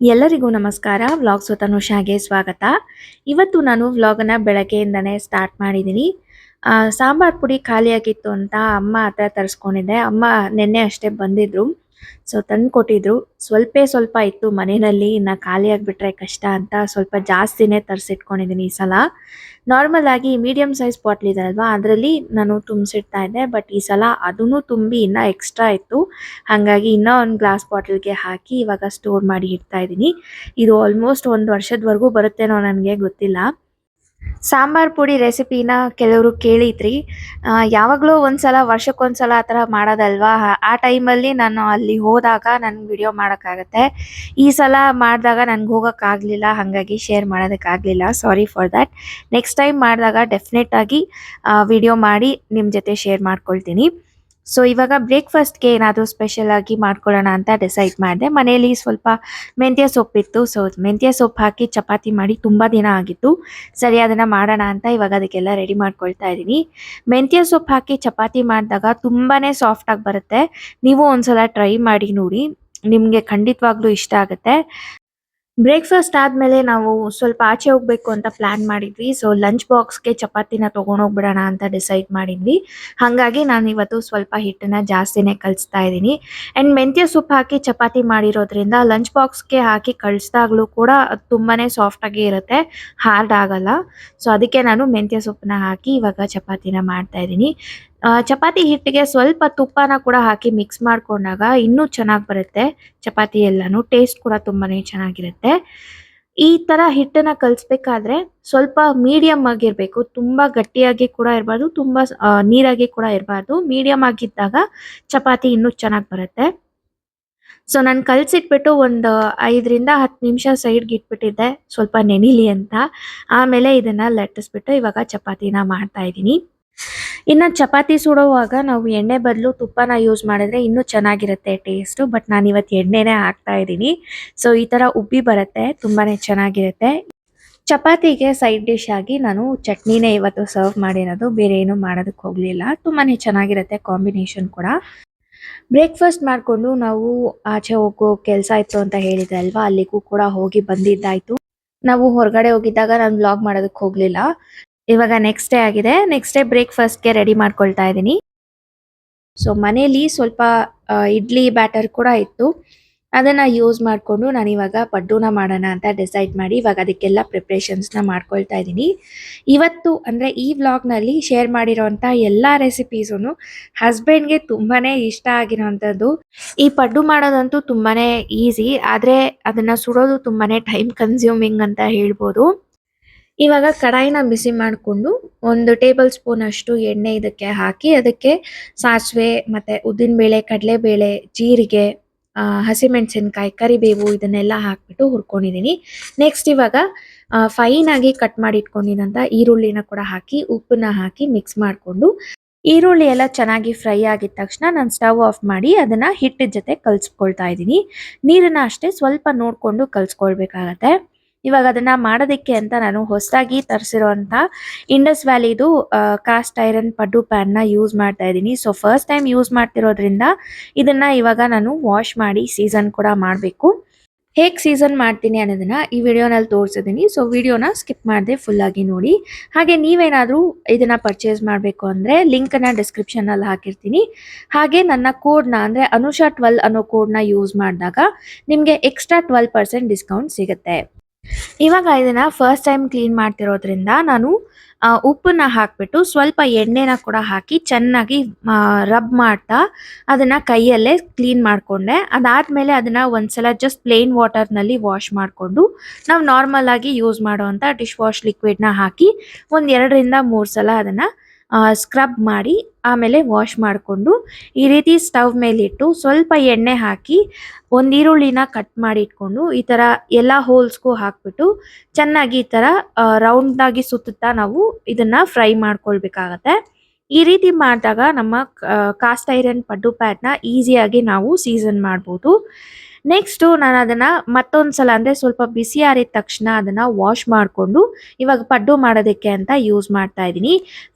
ಎಲ್ಲರಿಗೂ ನಮಸ್ಕಾರ. Vlogs with ಅನುಷಾಗೆ ಸ್ವಾಗತ. ಇವತ್ತು ನಾನು ವ್ಲಾಗನ್ನ ಬೆಳಗ್ಗೆಯಿಂದನೇ ಸ್ಟಾರ್ಟ್ ಮಾಡಿದ್ದೀನಿ. ಸಾಂಬಾರ್ ಪುಡಿ ಖಾಲಿಯಾಗಿತ್ತು ಅಂತ ಅಮ್ಮ ಹತ್ರ ತರಿಸ್ಕೊಂಡಿದ್ದೆ. ಅಮ್ಮ ನಿನ್ನೆ ಅಷ್ಟೇ ಬಂದಿದ್ರು. ಸೊ ತಂದು ಕೊಟ್ಟಿದ್ರು. ಸ್ವಲ್ಪ ಇತ್ತು ಮನೆಯಲ್ಲಿ, ಇನ್ನು ಖಾಲಿ ಆಗಿಬಿಟ್ರೆ ಕಷ್ಟ ಅಂತ ಸ್ವಲ್ಪ ಜಾಸ್ತಿನೇ ತರಿಸಿಟ್ಕೊಂಡಿದ್ದೀನಿ ಈ ಸಲ. ನಾರ್ಮಲ್ ಆಗಿ ಮೀಡಿಯಂ ಸೈಜ್ ಬಾಟ್ಲ್ ಇದೆ ಅಲ್ವಾ, ಅದರಲ್ಲಿ ನಾನು ತುಂಬಿಸಿಡ್ತಾ ಇದ್ದೆ. ಬಟ್ ಈ ಸಲ ಅದನ್ನು ತುಂಬಿ ಇನ್ನೂ ಎಕ್ಸ್ಟ್ರಾ ಇತ್ತು. ಹಾಗಾಗಿ ಇನ್ನೂ ಒಂದು ಗ್ಲಾಸ್ ಬಾಟಲ್ಗೆ ಹಾಕಿ ಇವಾಗ ಸ್ಟೋರ್ ಮಾಡಿ ಇಡ್ತಾ ಇದ್ದೀನಿ. ಇದು ಆಲ್ಮೋಸ್ಟ್ 1 ವರ್ಷದವರೆಗೂ ಬರುತ್ತೇನೋ ನನಗೆ ಗೊತ್ತಿಲ್ಲ. ಸಾಂಬಾರ್ ಪುಡಿ ರೆಸಿಪಿನ ಕೆಲವರು ಕೇಳಿದ್ರಿ. ಯಾವಾಗಲೂ ಒಂದ್ಸಲ ವರ್ಷಕ್ಕೊಂದ್ಸಲ ಆ ಥರ ಮಾಡೋದಲ್ವಾ, ಆ ಟೈಮಲ್ಲಿ ನಾನು ಅಲ್ಲಿ ಹೋದಾಗ ನನಗೆ ವಿಡಿಯೋ ಮಾಡೋಕ್ಕಾಗತ್ತೆ. ಈ ಸಲ ಮಾಡಿದಾಗ ನನಗೆ ಹೋಗೋಕ್ಕಾಗಲಿಲ್ಲ, ಹಾಗಾಗಿ ಶೇರ್ ಮಾಡೋದಕ್ಕಾಗಲಿಲ್ಲ. Sorry for that. Next time ಮಾಡಿದಾಗ ಡೆಫಿನೆಟಾಗಿ ವಿಡಿಯೋ ಮಾಡಿ ನಿಮ್ಮ ಜೊತೆ ಶೇರ್ ಮಾಡ್ಕೊಳ್ತೀನಿ. ಸೊ ಇವಾಗ ಬ್ರೇಕ್ಫಾಸ್ಟ್ಗೆ ಏನಾದರೂ ಸ್ಪೆಷಲ್ ಆಗಿ ಮಾಡ್ಕೊಳ್ಳೋಣ ಅಂತ ಡಿಸೈಡ್ ಮಾಡಿದೆ. ಮನೆಯಲ್ಲಿ ಸ್ವಲ್ಪ ಮೆಂತ್ಯ ಸೊಪ್ಪಿತ್ತು. ಸೊ ಮೆಂತ್ಯ ಸೊಪ್ಪು ಹಾಕಿ ಚಪಾತಿ ಮಾಡಿ ತುಂಬ ದಿನ ಆಗಿತ್ತು. ಸರಿ, ಅದನ್ನು ಮಾಡೋಣ ಅಂತ ಇವಾಗ ಅದಕ್ಕೆಲ್ಲ ರೆಡಿ ಮಾಡ್ಕೊಳ್ತಾ ಇದ್ದೀನಿ. ಮೆಂತ್ಯ ಸೊಪ್ಪು ಹಾಕಿ ಚಪಾತಿ ಮಾಡಿದಾಗ ತುಂಬಾ ಸಾಫ್ಟಾಗಿ ಬರುತ್ತೆ. ನೀವು ಒಂದ್ಸಲ ಟ್ರೈ ಮಾಡಿ ನೋಡಿ, ನಿಮಗೆ ಖಂಡಿತವಾಗ್ಲೂ ಇಷ್ಟ ಆಗುತ್ತೆ. ಬ್ರೇಕ್ಫಾಸ್ಟ್ ಆದಮೇಲೆ ನಾವು ಸ್ವಲ್ಪ ಆಚೆ ಹೋಗಬೇಕು ಅಂತ ಪ್ಲ್ಯಾನ್ ಮಾಡಿದ್ವಿ. ಸೊ ಲಂಚ್ ಬಾಕ್ಸ್ಗೆ ಚಪಾತಿನ ತೊಗೊಂಡೋಗ್ಬಿಡೋಣ ಅಂತ ಡಿಸೈಡ್ ಮಾಡಿದ್ವಿ. ಹಾಗಾಗಿ ನಾನು ಇವತ್ತು ಸ್ವಲ್ಪ ಹಿಟ್ಟನ್ನು ಜಾಸ್ತಿನೇ ಕಲಿಸ್ತಾ ಇದ್ದೀನಿ. ಆ್ಯಂಡ್ ಮೆಂತ್ಯ ಸೊಪ್ಪು ಹಾಕಿ ಚಪಾತಿ ಮಾಡಿರೋದ್ರಿಂದ ಲಂಚ್ ಬಾಕ್ಸ್ಗೆ ಹಾಕಿ ಕಳಿಸ್ದಾಗಲೂ ಕೂಡ ಅದು ತುಂಬಾ ಸಾಫ್ಟಾಗಿ ಇರುತ್ತೆ, ಹಾರ್ಡ್ ಆಗಲ್ಲ. ಸೊ ಅದಕ್ಕೆ ನಾನು ಮೆಂತ್ಯ ಸೊಪ್ಪನ್ನ ಹಾಕಿ ಇವಾಗ ಚಪಾತಿನ ಮಾಡ್ತಾ ಇದ್ದೀನಿ. ಚಪಾತಿ ಹಿಟ್ಟಿಗೆ ಸ್ವಲ್ಪ ತುಪ್ಪನ ಕೂಡ ಹಾಕಿ ಮಿಕ್ಸ್ ಮಾಡ್ಕೊಂಡಾಗ ಇನ್ನೂ ಚೆನ್ನಾಗಿ ಬರುತ್ತೆ ಚಪಾತಿ ಎಲ್ಲಾನು. ಟೇಸ್ಟ್ ಕೂಡ ತುಂಬಾನೇ ಚೆನ್ನಾಗಿರುತ್ತೆ. ಈ ತರ ಹಿಟ್ಟನ್ನ ಕಲಿಸ್ಬೇಕಾದ್ರೆ ಸ್ವಲ್ಪ ಮೀಡಿಯಂ ಆಗಿರ್ಬೇಕು. ತುಂಬಾ ಗಟ್ಟಿಯಾಗಿ ಕೂಡ ಇರಬಾರ್ದು, ತುಂಬಾ ನೀರಾಗಿ ಕೂಡ ಇರಬಾರ್ದು. ಮೀಡಿಯಂ ಆಗಿದ್ದಾಗ ಚಪಾತಿ ಇನ್ನೂ ಚೆನ್ನಾಗಿ ಬರುತ್ತೆ. ಸೊ ನಾನು ಕಲಸಿಟ್ಬಿಟ್ಟು ಒಂದು 5ರಿಂದ 10 ನಿಮಿಷ ಸೈಡ್ಗೆ ಇಟ್ಬಿಟ್ಟಿದ್ದೆ, ಸ್ವಲ್ಪ ನೆನಿಲಿ ಅಂತ. ಆಮೇಲೆ ಇದನ್ನ ಲಟ್ಟಿಸ್ಬಿಟ್ಟು ಇವಾಗ ಚಪಾತಿನ ಮಾಡ್ತಾ ಇದ್ದೀನಿ. ಇನ್ನು ಚಪಾತಿ ಸುಡುವಾಗ ನಾವು ಎಣ್ಣೆ ಬದಲು ತುಪ್ಪನ ಯೂಸ್ ಮಾಡಿದ್ರೆ ಇನ್ನೂ ಚೆನ್ನಾಗಿರುತ್ತೆ ಟೇಸ್ಟು. ಬಟ್ ನಾನು ಇವತ್ತು ಎಣ್ಣೆನೇ ಹಾಕ್ತಾ ಇದ್ದೀನಿ. ಸೊ ಈ ಥರ ಉಬ್ಬಿ ಬರುತ್ತೆ, ತುಂಬಾ ಚೆನ್ನಾಗಿರುತ್ತೆ. ಚಪಾತಿಗೆ ಸೈಡ್ ಡಿಶ್ ಆಗಿ ನಾನು ಚಟ್ನಿನೇ ಇವತ್ತು ಸರ್ವ್ ಮಾಡಿರೋದು, ಬೇರೆ ಏನು ಮಾಡೋದಕ್ಕೆ ಹೋಗಲಿಲ್ಲ. ತುಂಬಾ ಚೆನ್ನಾಗಿರುತ್ತೆ ಕಾಂಬಿನೇಷನ್ ಕೂಡ. ಬ್ರೇಕ್ಫಾಸ್ಟ್ ಮಾಡಿಕೊಂಡು ನಾವು ಆಚೆ ಹೋಗೋ ಕೆಲಸ ಇತ್ತು ಅಂತ ಹೇಳಿದೆ ಅಲ್ವಾ, ಅಲ್ಲಿಗೂ ಕೂಡ ಹೋಗಿ ಬಂದಿದ್ದಾಯಿತು. ನಾವು ಹೊರಗಡೆ ಹೋಗಿದ್ದಾಗ ನಾನು ವ್ಲಾಗ್ ಮಾಡೋದಕ್ಕೆ ಹೋಗಲಿಲ್ಲ. ಇವಾಗ ನೆಕ್ಸ್ಟ್ ಡೇ ಆಗಿದೆ. ನೆಕ್ಸ್ಟ್ ಡೇ ಬ್ರೇಕ್ಫಾಸ್ಟ್ಗೆ ರೆಡಿ ಮಾಡ್ಕೊಳ್ತಾ ಇದ್ದೀನಿ. ಸೊ ಮನೇಲಿ ಸ್ವಲ್ಪ ಇಡ್ಲಿ ಬ್ಯಾಟರ್ ಕೂಡ ಇತ್ತು. ಅದನ್ನ ಯೂಸ್ ಮಾಡಿಕೊಂಡು ನಾನು ಇವಾಗ ಪಡ್ಡೂನ ಮಾಡೋಣ ಅಂತ ಡಿಸೈಡ್ ಮಾಡಿ ಇವಾಗ ಅದಕ್ಕೆಲ್ಲ ಪ್ರಿಪ್ರೇಷನ್ಸ್ನ ಮಾಡ್ಕೊಳ್ತಾ ಇದ್ದೀನಿ. ಇವತ್ತು ಅಂದರೆ ಈ ವ್ಲಾಗ್ನಲ್ಲಿ ಶೇರ್ ಮಾಡಿರೋಂಥ ಎಲ್ಲ ರೆಸಿಪೀಸೂ ಹಸ್ಬೆಂಡ್ಗೆ ತುಂಬಾ ಇಷ್ಟ ಆಗಿರೋವಂಥದ್ದು. ಈ ಪಡ್ಡು ಮಾಡೋದಂತೂ ತುಂಬಾ ಈಸಿ, ಆದರೆ ಅದನ್ನು ಸುಡೋದು ತುಂಬಾ ಟೈಮ್ ಕನ್ಸ್ಯೂಮಿಂಗ್ ಅಂತ ಹೇಳ್ಬೋದು. ಇವಾಗ ಕಡಾಯಿನ ಬಿಸಿ ಮಾಡಿಕೊಂಡು 1 ಟೇಬಲ್ ಸ್ಪೂನ್ ಅಷ್ಟು ಎಣ್ಣೆ ಇದಕ್ಕೆ ಹಾಕಿ, ಅದಕ್ಕೆ ಸಾಸಿವೆ ಮತ್ತು ಉದ್ದಿನಬೇಳೆ, ಕಡಲೆಬೇಳೆ, ಜೀರಿಗೆ, ಹಸಿಮೆಣಸಿನ್ಕಾಯಿ, ಕರಿಬೇವು ಇದನ್ನೆಲ್ಲ ಹಾಕ್ಬಿಟ್ಟು ಹುರ್ಕೊಂಡಿದ್ದೀನಿ. ನೆಕ್ಸ್ಟ್ ಇವಾಗ ಫೈನ್ ಆಗಿ ಕಟ್ ಮಾಡಿ ಇಟ್ಕೊಂಡಿದ್ದಂಥ ಈರುಳ್ಳಿನ ಕೂಡ ಹಾಕಿ ಉಪ್ಪನ್ನ ಹಾಕಿ ಮಿಕ್ಸ್ ಮಾಡಿಕೊಂಡು, ಈರುಳ್ಳಿ ಎಲ್ಲ ಚೆನ್ನಾಗಿ ಫ್ರೈ ಆಗಿದ ತಕ್ಷಣ ನಾನು ಸ್ಟವ್ ಆಫ್ ಮಾಡಿ ಅದನ್ನ ಹಿಟ್ಟಿನ ಜೊತೆ ಕಲಿಸ್ಕೊಳ್ತಾ ಇದ್ದೀನಿ. ನೀರನ್ನ ಅಷ್ಟೇ ಸ್ವಲ್ಪ ನೋಡಿಕೊಂಡು ಕಲಿಸ್ಕೊಳ್ಬೇಕಾಗತ್ತೆ. ಇವಾಗ ಅದನ್ನ ಮಾಡೋದಕ್ಕೆ ಅಂತ ನಾನು ಹೊಸದಾಗಿ ತರಿಸಿರುವಂಥ ಇಂಡಸ್ ವ್ಯಾಲಿದು ಕಾಸ್ಟ್ ಐರನ್ ಪಡ್ಡು ಪ್ಯಾನ್ನ ಯೂಸ್ ಮಾಡ್ತಾ ಇದ್ದೀನಿ. ಸೊ ಫಸ್ಟ್ ಟೈಮ್ ಯೂಸ್ ಮಾಡ್ತಿರೋದ್ರಿಂದ ಇದನ್ನ ಇವಾಗ ನಾನು ವಾಶ್ ಮಾಡಿ ಸೀಸನ್ ಕೂಡ ಮಾಡಬೇಕು. ಹೇಗೆ ಸೀಸನ್ ಮಾಡ್ತೀನಿ ಅನ್ನೋದನ್ನ ಈ ವಿಡಿಯೋನಲ್ಲಿ ತೋರಿಸಿದ್ದೀನಿ. ಸೊ ವಿಡಿಯೋನ ಸ್ಕಿಪ್ ಮಾಡದೆ ಫುಲ್ಲಾಗಿ ನೋಡಿ. ಹಾಗೆ ನೀವೇನಾದರೂ ಇದನ್ನ ಪರ್ಚೇಸ್ ಮಾಡಬೇಕು ಅಂದರೆ ಲಿಂಕನ್ನು ಡಿಸ್ಕ್ರಿಪ್ಷನಲ್ಲಿ ಹಾಕಿರ್ತೀನಿ. ಹಾಗೆ ನನ್ನ ಕೋಡ್ನ ಅಂದರೆ ಅನುಷಾ12 ಅನ್ನೋ ಕೋಡ್ನ ಯೂಸ್ ಮಾಡಿದಾಗ ನಿಮಗೆ ಎಕ್ಸ್ಟ್ರಾ 12% ಡಿಸ್ಕೌಂಟ್ ಸಿಗುತ್ತೆ. ಇವಾಗ ಇದನ್ನ ಫಸ್ಟ್ ಟೈಮ್ ಕ್ಲೀನ್ ಮಾಡ್ತಿರೋದ್ರಿಂದ ನಾನು ಉಪ್ಪನ್ನ ಹಾಕ್ಬಿಟ್ಟು ಸ್ವಲ್ಪ ಎಣ್ಣೆನ ಕೂಡ ಹಾಕಿ ಚೆನ್ನಾಗಿ ರಬ್ ಮಾಡ್ತಾ ಅದನ್ನ ಕೈಯಲ್ಲೇ ಕ್ಲೀನ್ ಮಾಡಿಕೊಂಡೆ. ಅದಾದಮೇಲೆ ಅದನ್ನ ಒಂದ್ಸಲ ಜಸ್ಟ್ ಪ್ಲೇನ್ ವಾಟರ್ನಲ್ಲಿ ವಾಶ್ ಮಾಡಿಕೊಂಡು ನಾವು ನಾರ್ಮಲ್ ಆಗಿ ಯೂಸ್ ಮಾಡುವಂಥ ಡಿಶ್ ವಾಶ್ ಲಿಕ್ವಿಡ್ನ ಹಾಕಿ ಒಂದು 2ರಿಂದ 3 ಸಲ ಅದನ್ನು ಸ್ಕ್ರಬ್ ಮಾಡಿ ಆಮೇಲೆ ವಾಶ್ ಮಾಡಿಕೊಂಡು ಈ ರೀತಿ ಸ್ಟವ್ ಮೇಲಿಟ್ಟು ಸ್ವಲ್ಪ ಎಣ್ಣೆ ಹಾಕಿ ಒಂದು ಈರುಳ್ಳಿನ ಕಟ್ ಮಾಡಿ ಇಟ್ಕೊಂಡು ಈ ಥರ ಎಲ್ಲ ಹೋಲ್ಸ್ಗೂ ಹಾಕ್ಬಿಟ್ಟು ಚೆನ್ನಾಗಿ ಈ ಥರ ರೌಂಡಾಗಿ ಸುತ್ತುತ್ತಾ ನಾವು ಇದನ್ನು ಫ್ರೈ ಮಾಡ್ಕೊಳ್ಬೇಕಾಗತ್ತೆ. ಈ ರೀತಿ ಮಾಡಿದಾಗ ನಮ್ಮ ಕಾಸ್ಟ್ ಐರನ್ ಪಡ್ಡು ಪ್ಯಾನ್ನ ಈಸಿಯಾಗಿ ನಾವು ಸೀಸನ್ ಮಾಡ್ಬೋದು. ನೆಕ್ಸ್ಟು ನಾನು ಅದನ್ನ ಮತ್ತೊಂದ್ಸಲ ಅಂದ್ರೆ ಸ್ವಲ್ಪ ಬಿಸಿ ಆರಿದ ತಕ್ಷಣ ಅದನ್ನ ವಾಶ್ ಮಾಡ್ಕೊಂಡು ಇವಾಗ ಪಡ್ಡು ಮಾಡೋದಕ್ಕೆ ಅಂತ ಯೂಸ್ ಮಾಡ್ತಾ ಇದ್ದೀನಿ.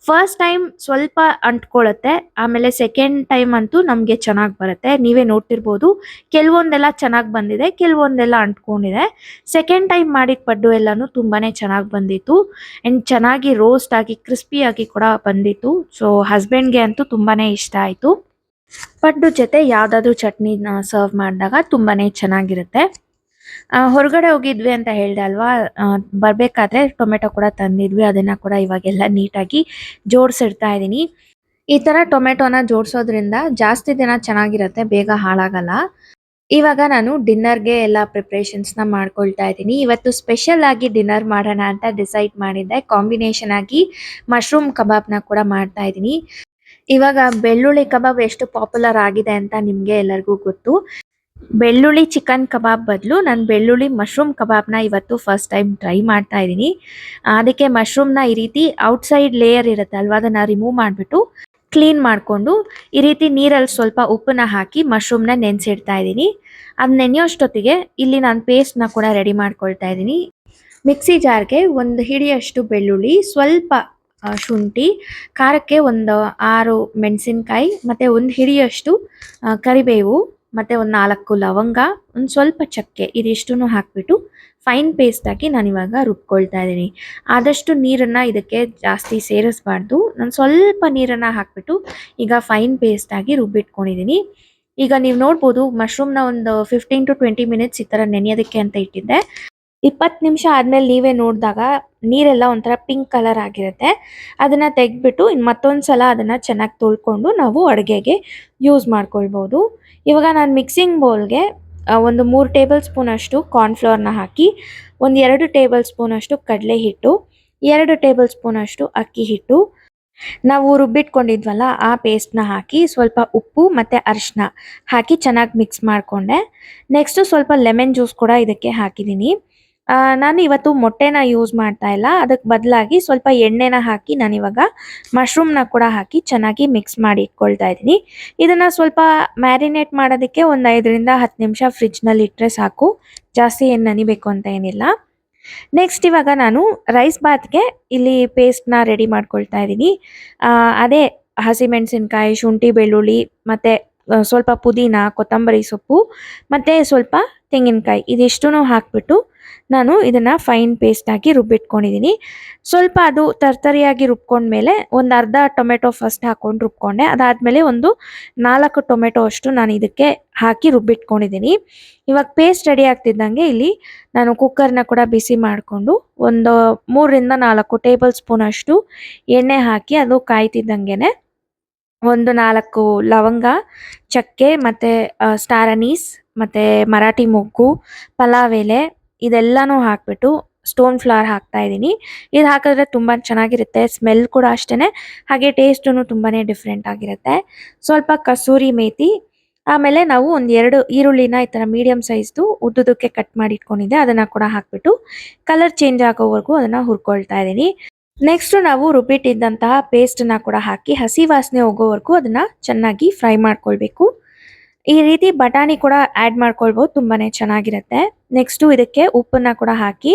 ಫಸ್ಟ್ ಟೈಮ್ ಸ್ವಲ್ಪ ಅಂಟ್ಕೊಳ್ಳುತ್ತೆ, ಆಮೇಲೆ ಸೆಕೆಂಡ್ ಟೈಮ್ ಅಂತೂ ನಮ್ಗೆ ಚೆನ್ನಾಗಿ ಬರುತ್ತೆ. ನೀವೇ ನೋಡ್ತಿರ್ಬೋದು, ಕೆಲವೊಂದೆಲ್ಲ ಚೆನ್ನಾಗಿ ಬಂದಿದೆ, ಕೆಲವೊಂದೆಲ್ಲ ಅಂಟ್ಕೊಂಡಿದೆ. ಸೆಕೆಂಡ್ ಟೈಮ್ ಮಾಡಿದ ಪಡ್ಡು ಎಲ್ಲಾನು ತುಂಬಾನೇ ಚೆನ್ನಾಗಿ ಬಂದಿತ್ತು ಅಂಡ್ ಚೆನ್ನಾಗಿ ರೋಸ್ಟ್ ಆಗಿ ಕ್ರಿಸ್ಪಿ ಆಗಿ ಕೂಡ ಬಂದಿತ್ತು. ಸೊ ಹಸ್ಬೆಂಡ್ಗೆ ಅಂತೂ ತುಂಬಾನೇ ಇಷ್ಟ ಆಯ್ತು. ಪಡ್ಡು ಜೊತೆ ಯಾವ್ದಾದ್ರು ಚಟ್ನಿನ ಸರ್ವ್ ಮಾಡಿದಾಗ ತುಂಬಾನೇ ಚೆನ್ನಾಗಿರುತ್ತೆ. ಹೊರಗಡೆ ಹೋಗಿದ್ವಿ ಅಂತ ಹೇಳ್ದೆ ಅಲ್ವಾ, ಬರ್ಬೇಕಾದ್ರೆ ಟೊಮೆಟೊ ಕೂಡ ತಂದಿದ್ವಿ. ಅದನ್ನ ಕೂಡ ಇವಾಗೆಲ್ಲ ನೀಟಾಗಿ ಜೋಡಿಸಿಡ್ತಾ ಇದ್ದೀನಿ. ಈ ತರ ಟೊಮೆಟೊನ ಜೋಡಿಸೋದ್ರಿಂದ ಜಾಸ್ತಿ ದಿನ ಚೆನ್ನಾಗಿರುತ್ತೆ, ಬೇಗ ಹಾಳಾಗಲ್ಲ. ಇವಾಗ ನಾನು ಡಿನ್ನರ್ಗೆ ಎಲ್ಲ ಪ್ರಿಪ್ರೇಷನ್ಸ್ನ ಮಾಡ್ಕೊಳ್ತಾ ಇದ್ದೀನಿ. ಇವತ್ತು ಸ್ಪೆಷಲ್ ಆಗಿ ಡಿನ್ನರ್ ಮಾಡೋಣ ಅಂತ ಡಿಸೈಡ್ ಮಾಡಿದ್ದೆ. ಕಾಂಬಿನೇಷನ್ ಆಗಿ ಮಶ್ರೂಮ್ ಕಬಾಬ್ನ ಕೂಡ ಮಾಡ್ತಾ ಇದ್ದೀನಿ. ಇವಾಗ ಬೆಳ್ಳುಳ್ಳಿ ಕಬಾಬ್ ಎಷ್ಟು ಪಾಪ್ಯುಲರ್ ಆಗಿದೆ ಅಂತ ನಿಮ್ಗೆ ಎಲ್ಲರಿಗೂ ಗೊತ್ತು. ಬೆಳ್ಳುಳ್ಳಿ ಚಿಕನ್ ಕಬಾಬ್ ಬದಲು ನಾನು ಬೆಳ್ಳುಳ್ಳಿ ಮಶ್ರೂಮ್ ಕಬಾಬ್ನ ಇವತ್ತು ಫಸ್ಟ್ ಟೈಮ್ ಟ್ರೈ ಮಾಡ್ತಾ ಇದ್ದೀನಿ. ಅದಕ್ಕೆ ಮಶ್ರೂಮ್ನ ಈ ರೀತಿ ಔಟ್ಸೈಡ್ ಲೇಯರ್ ಇರುತ್ತೆ ಅಲ್ವಾ, ಅದನ್ನ ರಿಮೂವ್ ಮಾಡಿಬಿಟ್ಟು ಕ್ಲೀನ್ ಮಾಡಿಕೊಂಡು ಈ ರೀತಿ ನೀರಲ್ಲಿ ಸ್ವಲ್ಪ ಉಪ್ಪನ್ನ ಹಾಕಿ ಮಶ್ರೂಮ್ನ ನೆನೆಸಿಡ್ತಾ ಇದ್ದೀನಿ. ಅದು ನೆನೆಯೋಷ್ಟೊತ್ತಿಗೆ ಇಲ್ಲಿ ನಾನು ಪೇಸ್ಟ್ನ ಕೂಡ ರೆಡಿ ಮಾಡ್ಕೊಳ್ತಾ ಇದ್ದೀನಿ. ಮಿಕ್ಸಿ ಜಾರ್ಗೆ ಒಂದು ಹಿಡಿಯಷ್ಟು ಬೆಳ್ಳುಳ್ಳಿ, ಸ್ವಲ್ಪ ಶುಂಠಿ, ಖಾರಕ್ಕೆ ಒಂದು 6 ಮೆಣಸಿನ್ಕಾಯಿ, ಮತ್ತು ಒಂದು ಹಿಡಿಯಷ್ಟು ಕರಿಬೇವು, ಮತ್ತು ಒಂದು 4 ಲವಂಗ, ಒಂದು ಸ್ವಲ್ಪ ಚಕ್ಕೆ, ಇದಿಷ್ಟನ್ನು ಹಾಕಿಬಿಟ್ಟು ಫೈನ್ ಪೇಸ್ಟ್ ಹಾಕಿ ನಾನಿವಾಗ ರುಬ್ಕೊಳ್ತಾ ಇದ್ದೀನಿ. ಆದಷ್ಟು ನೀರನ್ನು ಇದಕ್ಕೆ ಜಾಸ್ತಿ ಸೇರಿಸಬಾರ್ದು. ನಾನು ಸ್ವಲ್ಪ ನೀರನ್ನು ಹಾಕಿಬಿಟ್ಟು ಈಗ ಫೈನ್ ಪೇಸ್ಟ್ ಆಗಿ ರುಬ್ಬಿಟ್ಕೊಂಡಿದ್ದೀನಿ. ಈಗ ನೀವು ನೋಡ್ಬೋದು ಮಶ್ರೂಮ್ನ ಒಂದು 15 to 20 ಮಿನಿಟ್ಸ್ ಈ ಥರ ನೆನೆಯೋದಕ್ಕೆ ಅಂತ ಇಟ್ಟಿದ್ದೆ. 20 ನಿಮಿಷ ಆದಮೇಲೆ ನೀವೇ ನೋಡಿದಾಗ ನೀರೆಲ್ಲ ಒಂಥರ ಪಿಂಕ್ ಕಲರ್ ಆಗಿರುತ್ತೆ. ಅದನ್ನು ತೆಗೆದ್ಬಿಟ್ಟು ಇನ್ನು ಮತ್ತೊಂದು ಸಲ ಅದನ್ನು ಚೆನ್ನಾಗಿ ತೊಳ್ಕೊಂಡು ನಾವು ಅಡುಗೆಗೆ ಯೂಸ್ ಮಾಡ್ಕೊಳ್ಬೋದು. ಇವಾಗ ನಾನು ಮಿಕ್ಸಿಂಗ್ ಬೌಲ್ಗೆ ಒಂದು 3 ಟೇಬಲ್ ಸ್ಪೂನ್ ಅಷ್ಟು ಕಾರ್ನ್ಫ್ಲೋರ್ನ ಹಾಕಿ, ಒಂದು 2 ಟೇಬಲ್ ಸ್ಪೂನ್ ಅಷ್ಟು ಕಡಲೆ ಹಿಟ್ಟು, 2 ಟೇಬಲ್ ಸ್ಪೂನ್ ಅಷ್ಟು ಅಕ್ಕಿ ಹಿಟ್ಟು, ನಾವು ರುಬ್ಬಿಟ್ಕೊಂಡಿದ್ವಲ್ಲ ಆ ಪೇಸ್ಟ್ನ ಹಾಕಿ, ಸ್ವಲ್ಪ ಉಪ್ಪು ಮತ್ತು ಅರಿಶಿನ ಹಾಕಿ ಚೆನ್ನಾಗಿ ಮಿಕ್ಸ್ ಮಾಡಿಕೊಂಡೆ. ನೆಕ್ಸ್ಟು ಸ್ವಲ್ಪ ಲೆಮನ್ ಜ್ಯೂಸ್ ಕೂಡ ಇದಕ್ಕೆ ಹಾಕಿದ್ದೀನಿ. ನಾನು ಇವತ್ತು ಮೊಟ್ಟೆನ ಯೂಸ್ ಮಾಡ್ತಾ ಇಲ್ಲ, ಅದಕ್ಕೆ ಬದಲಾಗಿ ಸ್ವಲ್ಪ ಎಣ್ಣೆನ ಹಾಕಿ ನಾನಿವಾಗ ಮಶ್ರೂಮ್ನ ಕೂಡ ಹಾಕಿ ಚೆನ್ನಾಗಿ ಮಿಕ್ಸ್ ಮಾಡಿ ಇಟ್ಕೊಳ್ತಾ ಇದ್ದೀನಿ. ಇದನ್ನು ಸ್ವಲ್ಪ ಮ್ಯಾರಿನೇಟ್ ಮಾಡೋದಕ್ಕೆ ಒಂದು 5ರಿಂದ 10 ನಿಮಿಷ ಫ್ರಿಜ್ನಲ್ಲಿ ಇಟ್ಟರೆ ಸಾಕು, ಜಾಸ್ತಿ ಏನು ನೆನಿಬೇಕು ಅಂತ ಏನಿಲ್ಲ. ನೆಕ್ಸ್ಟ್ ಇವಾಗ ನಾನು ರೈಸ್ ಬಾತ್ಗೆ ಇಲ್ಲಿ ಪೇಸ್ಟ್ನ ರೆಡಿ ಮಾಡ್ಕೊಳ್ತಾ ಇದ್ದೀನಿ. ಅದೇ ಹಸಿಮೆಣಸಿನ್ಕಾಯಿ, ಶುಂಠಿ, ಬೆಳ್ಳುಳ್ಳಿ, ಮತ್ತು ಸ್ವಲ್ಪ ಪುದೀನ, ಕೊತ್ತಂಬರಿ ಸೊಪ್ಪು, ಮತ್ತು ಸ್ವಲ್ಪ ತೆಂಗಿನಕಾಯಿ, ಇದಿಷ್ಟೂ ಹಾಕಿಬಿಟ್ಟು ನಾನು ಇದನ್ನು ಫೈನ್ ಪೇಸ್ಟ್ ಆಗಿ ರುಬ್ಬಿಟ್ಕೊಂಡಿದ್ದೀನಿ. ಸ್ವಲ್ಪ ಅದು ತರ್ತರಿಯಾಗಿ ರುಬ್ಕೊಂಡ್ಮೇಲೆ ಒಂದು ಅರ್ಧ ಟೊಮೆಟೊ ಫಸ್ಟ್ ಹಾಕ್ಕೊಂಡು ರುಬ್ಕೊಂಡೆ. ಅದಾದಮೇಲೆ ಒಂದು 4 ಟೊಮೆಟೊ ಅಷ್ಟು ನಾನು ಇದಕ್ಕೆ ಹಾಕಿ ರುಬ್ಬಿಟ್ಕೊಂಡಿದ್ದೀನಿ. ಇವಾಗ ಪೇಸ್ಟ್ ರೆಡಿ ಆಗ್ತಿದ್ದಂಗೆ ಇಲ್ಲಿ ನಾನು ಕುಕ್ಕರ್ನ ಕೂಡ ಬಿಸಿ ಮಾಡಿಕೊಂಡು ಒಂದು 3ರಿಂದ 4 ಟೇಬಲ್ ಸ್ಪೂನ್ ಅಷ್ಟು ಎಣ್ಣೆ ಹಾಕಿ ಅದು ಕಾಯ್ತಿದ್ದಂಗೆ ಒಂದು 4 ಲವಂಗ, ಚಕ್ಕೆ, ಮತ್ತು ಸ್ಟಾರ್ ಅನೀಸ್, ಮತ್ತು ಮರಾಠಿ ಮೊಗ್ಗು, ಪಲಾವ್ ಎಲೆ, ಇದೆಲ್ಲನೂ ಹಾಕಿಬಿಟ್ಟು ಸ್ಟೋನ್ ಫ್ಲವರ್ ಹಾಕ್ತಾ ಇದ್ದೀನಿ. ಇದು ಹಾಕಿದ್ರೆ ತುಂಬ ಚೆನ್ನಾಗಿರುತ್ತೆ, ಸ್ಮೆಲ್ ಕೂಡ ಅಷ್ಟೇ, ಹಾಗೆ ಟೇಸ್ಟೂ ತುಂಬಾ ಡಿಫ್ರೆಂಟ್ ಆಗಿರುತ್ತೆ. ಸ್ವಲ್ಪ ಕಸೂರಿ ಮೇಥಿ, ಆಮೇಲೆ ನಾವು ಒಂದು 2 ಈರುಳ್ಳಿನ ಈ ಥರ ಮೀಡಿಯಮ್ ಸೈಜ್ದು ಉದ್ದುದಕ್ಕೆ ಕಟ್ ಮಾಡಿ ಇಟ್ಕೊಂಡಿದ್ದೆ, ಅದನ್ನು ಕೂಡ ಹಾಕಿಬಿಟ್ಟು ಕಲರ್ ಚೇಂಜ್ ಆಗೋವರೆಗೂ ಅದನ್ನು ಹುರ್ಕೊಳ್ತಾ ಇದ್ದೀನಿ. ನೆಕ್ಸ್ಟ್ ನಾವು ರುಬ್ಬಿಟ್ಟಿದ್ದಂತಹ ಪೇಸ್ಟನ್ನ ಕೂಡ ಹಾಕಿ ಹಸಿ ವಾಸನೆ ಹೋಗೋವರೆಗೂ ಅದನ್ನ ಚೆನ್ನಾಗಿ ಫ್ರೈ ಮಾಡ್ಕೊಳ್ಬೇಕು. ಈ ರೀತಿ ಬಟಾಣಿ ಕೂಡ ಆ್ಯಡ್ ಮಾಡ್ಕೊಳ್ಬೋದು, ತುಂಬಾ ಚೆನ್ನಾಗಿರುತ್ತೆ. ನೆಕ್ಸ್ಟು ಇದಕ್ಕೆ ಉಪ್ಪನ್ನ ಕೂಡ ಹಾಕಿ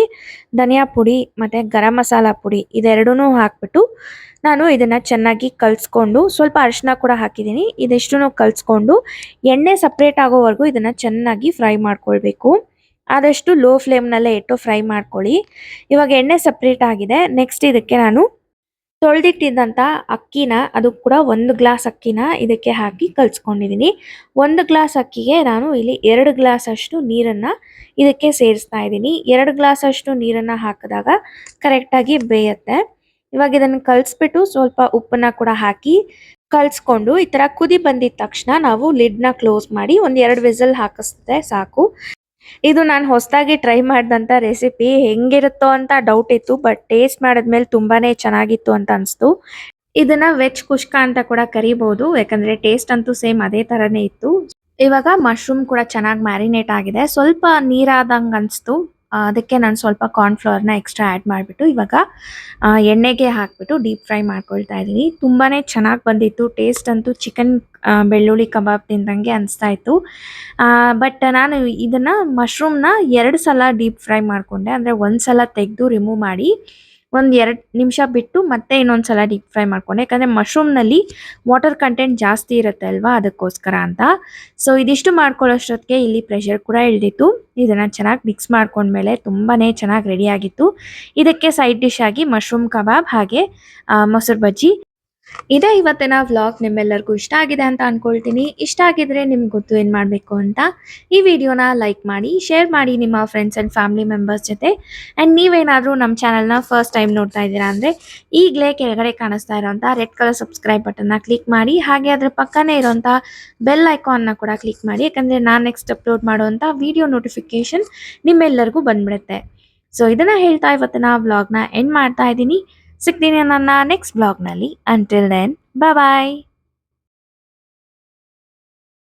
ಧನಿಯಾ ಪುಡಿ ಮತ್ತು ಗರಂ ಮಸಾಲ ಪುಡಿ ಇದೆರಡೂ ಹಾಕ್ಬಿಟ್ಟು ನಾನು ಇದನ್ನು ಚೆನ್ನಾಗಿ ಕಲಿಸ್ಕೊಂಡು, ಸ್ವಲ್ಪ ಅರಿಶಿನ ಕೂಡ ಹಾಕಿದ್ದೀನಿ, ಇದಿಷ್ಟನ್ನು ಕಲಿಸ್ಕೊಂಡು ಎಣ್ಣೆ ಸಪ್ರೇಟ್ ಆಗೋವರೆಗೂ ಇದನ್ನು ಚೆನ್ನಾಗಿ ಫ್ರೈ ಮಾಡ್ಕೊಳ್ಬೇಕು. ಆದಷ್ಟು ಲೋ ಫ್ಲೇಮ್ನಲ್ಲೇ ಇಟ್ಟು ಫ್ರೈ ಮಾಡ್ಕೊಳ್ಳಿ. ಇವಾಗ ಎಣ್ಣೆ ಸಪ್ರೇಟ್ ಆಗಿದೆ. ನೆಕ್ಸ್ಟ್ ಇದಕ್ಕೆ ನಾನು ತೊಳೆದಿಟ್ಟಿದ್ದಂಥ ಅಕ್ಕಿನ, ಅದು ಕೂಡ 1 ಗ್ಲಾಸ್ ಅಕ್ಕಿನ ಇದಕ್ಕೆ ಹಾಕಿ ಕಲಿಸ್ಕೊಂಡಿದ್ದೀನಿ. 1 ಗ್ಲಾಸ್ ಅಕ್ಕಿಗೆ ನಾನು ಇಲ್ಲಿ 2 ಗ್ಲಾಸ್ ಅಷ್ಟು ನೀರನ್ನು ಇದಕ್ಕೆ ಸೇರಿಸ್ತಾ ಇದ್ದೀನಿ. 2 ಗ್ಲಾಸ್ ಅಷ್ಟು ನೀರನ್ನು ಹಾಕಿದಾಗ ಕರೆಕ್ಟಾಗಿ ಬೇಯುತ್ತೆ. ಇವಾಗ ಇದನ್ನು ಕಲಿಸ್ಬಿಟ್ಟು ಸ್ವಲ್ಪ ಉಪ್ಪನ್ನ ಕೂಡ ಹಾಕಿ ಕಲಿಸ್ಕೊಂಡು ಈ ಥರ ಕುದಿ ಬಂದಿದ ತಕ್ಷಣ ನಾವು ಲಿಡ್ನ ಕ್ಲೋಸ್ ಮಾಡಿ ಒಂದು 2 ವಿಸಲ್ ಹಾಕಿಸಿದ್ರೆ ಸಾಕು. ಇದು ನಾನು ಹೊಸದಾಗಿ ಟ್ರೈ ಮಾಡಿದಂಥ ರೆಸಿಪಿ, ಹೆಂಗಿರುತ್ತೋ ಅಂತ ಡೌಟ್ ಇತ್ತು, ಬಟ್ ಟೇಸ್ಟ್ ಮಾಡಿದ್ಮೇಲೆ ತುಂಬಾನೇ ಚೆನ್ನಾಗಿತ್ತು ಅಂತ ಅನಿಸ್ತು. ಇದನ್ನ ವೆಜ್ ಕುಷ್ಕ ಅಂತ ಕೂಡ ಕರಿಬಹುದು, ಯಾಕಂದ್ರೆ ಟೇಸ್ಟ್ ಅಂತೂ ಸೇಮ್ ಅದೇ ಥರನೇ ಇತ್ತು. ಇವಾಗ ಮಶ್ರೂಮ್ ಕೂಡ ಚೆನ್ನಾಗಿ ಮ್ಯಾರಿನೇಟ್ ಆಗಿದೆ, ಸ್ವಲ್ಪ ನೀರಾದಂಗೆ ಅನಿಸ್ತು. ಅದಕ್ಕೆ ನಾನು ಸ್ವಲ್ಪ ಕಾರ್ನ್‌ಫ್ಲವರ್‌ನ ಎಕ್ಸ್ಟ್ರಾ ಆ್ಯಡ್ ಮಾಡಿಬಿಟ್ಟು ಇವಾಗ ಎಣ್ಣೆಗೆ ಹಾಕಿಬಿಟ್ಟು ಡೀಪ್ ಫ್ರೈ ಮಾಡ್ಕೊಳ್ತಾ ಇದ್ದೀನಿ. ತುಂಬಾನೇ ಚೆನ್ನಾಗಿ ಬಂದಿತ್ತು. ಟೇಸ್ಟ್ ಅಂತೂ ಚಿಕನ್ ಬೆಳ್ಳುಳ್ಳಿ ಕಬಾಬ್ ತಿಂದಂಗೆ ಅನಿಸ್ತಾ ಇತ್ತು. ಬಟ್ ನಾನು ಇದನ್ನ ಮಶ್ರೂಮ್‌ನ 2 ಸಲ ಡೀಪ್ ಫ್ರೈ ಮಾಡ್ಕೊಂಡೆ. ಅಂದರೆ ಒಂದು ಸಲ ತೆಗೆದು ರಿಮೂವ್ ಮಾಡಿ ಒಂದು 2 ನಿಮಿಷ ಬಿಟ್ಟು ಮತ್ತೆ ಇನ್ನೊಂದು ಸಲ ಡೀಪ್ ಫ್ರೈ ಮಾಡ್ಕೊಂಡೆ. ಯಾಕಂದರೆ ಮಶ್ರೂಮ್‌ನಲ್ಲಿ ವಾಟರ್ ಕಂಟೆಂಟ್ ಜಾಸ್ತಿ ಇರುತ್ತೆ ಅಲ್ವಾ ಅದಕ್ಕೋಸ್ಕರ ಅಂತ. ಸೊ ಇದಿಷ್ಟು ಮಾಡ್ಕೊಳ್ಳೋಷ್ಟೊತ್ತಿಗೆ ಇಲ್ಲಿ ಪ್ರೆಷರ್ ಕೂಡ ಇಳಿದಿತ್ತು. ಇದನ್ನು ಚೆನ್ನಾಗಿ ಮಿಕ್ಸ್ ಮಾಡ್ಕೊಂಡ್ಮೇಲೆ ತುಂಬಾನೇ ಚೆನ್ನಾಗಿ ರೆಡಿಯಾಗಿತ್ತು. ಇದಕ್ಕೆ ಸೈಡ್ ಡಿಶ್ ಆಗಿ ಮಶ್ರೂಮ್ ಕಬಾಬ್ ಹಾಗೆ ಮೊಸರು ಬಜ್ಜಿ. ಇದೇ ಇವತ್ತಿನ ವ್ಲಾಗ್. ನಿಮ್ಮೆಲ್ಲರಿಗೂ ಇಷ್ಟ ಆಗಿದೆ ಅಂತ ಅನ್ಕೊಳ್ತೀನಿ. ಇಷ್ಟ ಆಗಿದ್ರೆ ನಿಮ್ಗೆ ಗೊತ್ತು ಏನು ಮಾಡಬೇಕು ಅಂತ. ಈ ವಿಡಿಯೋನ ಲೈಕ್ ಮಾಡಿ, ಶೇರ್ ಮಾಡಿ ನಿಮ್ಮ ಫ್ರೆಂಡ್ಸ್ ಆ್ಯಂಡ್ ಫ್ಯಾಮಿಲಿ ಮೆಂಬರ್ಸ್ ಜೊತೆ. ಆ್ಯಂಡ್ ನೀವೇನಾದರೂ ನಮ್ಮ ಚಾನಲ್ನ ಫಸ್ಟ್ ಟೈಮ್ ನೋಡ್ತಾ ಇದ್ದೀರಾ ಅಂದರೆ ಈಗಲೇ ಕೆಳಗಡೆ ಕಾಣಿಸ್ತಾ ಇರೋಂಥ ರೆಡ್ ಕಲರ್ ಸಬ್ಸ್ಕ್ರೈಬ್ ಬಟನ್ನ ಕ್ಲಿಕ್ ಮಾಡಿ, ಹಾಗೆ ಅದರ ಪಕ್ಕನೇ ಇರೋಂಥ ಬೆಲ್ ಐಕಾನ್ನ ಕೂಡ ಕ್ಲಿಕ್ ಮಾಡಿ. ಯಾಕಂದರೆ ನಾನು ನೆಕ್ಸ್ಟ್ ಅಪ್ಲೋಡ್ ಮಾಡುವಂಥ ವಿಡಿಯೋ ನೋಟಿಫಿಕೇಷನ್ ನಿಮ್ಮೆಲ್ಲರಿಗೂ ಬಂದ್ಬಿಡುತ್ತೆ. ಸೊ ಇದನ್ನು ಹೇಳ್ತಾ ಇವತ್ತಿನ ವ್ಲಾಗ್ನ ಎಂಡ್ ಮಾಡ್ತಾ ಇದ್ದೀನಿ. ಸಿಗ್ತೀನಿ ನನ್ನ ನೆಕ್ಸ್ಟ್ ಬ್ಲಾಗ್ನಲ್ಲಿ. ಅಂಟಿಲ್ ದೆನ್ ಬಾಯ್ ಬಾಯ್.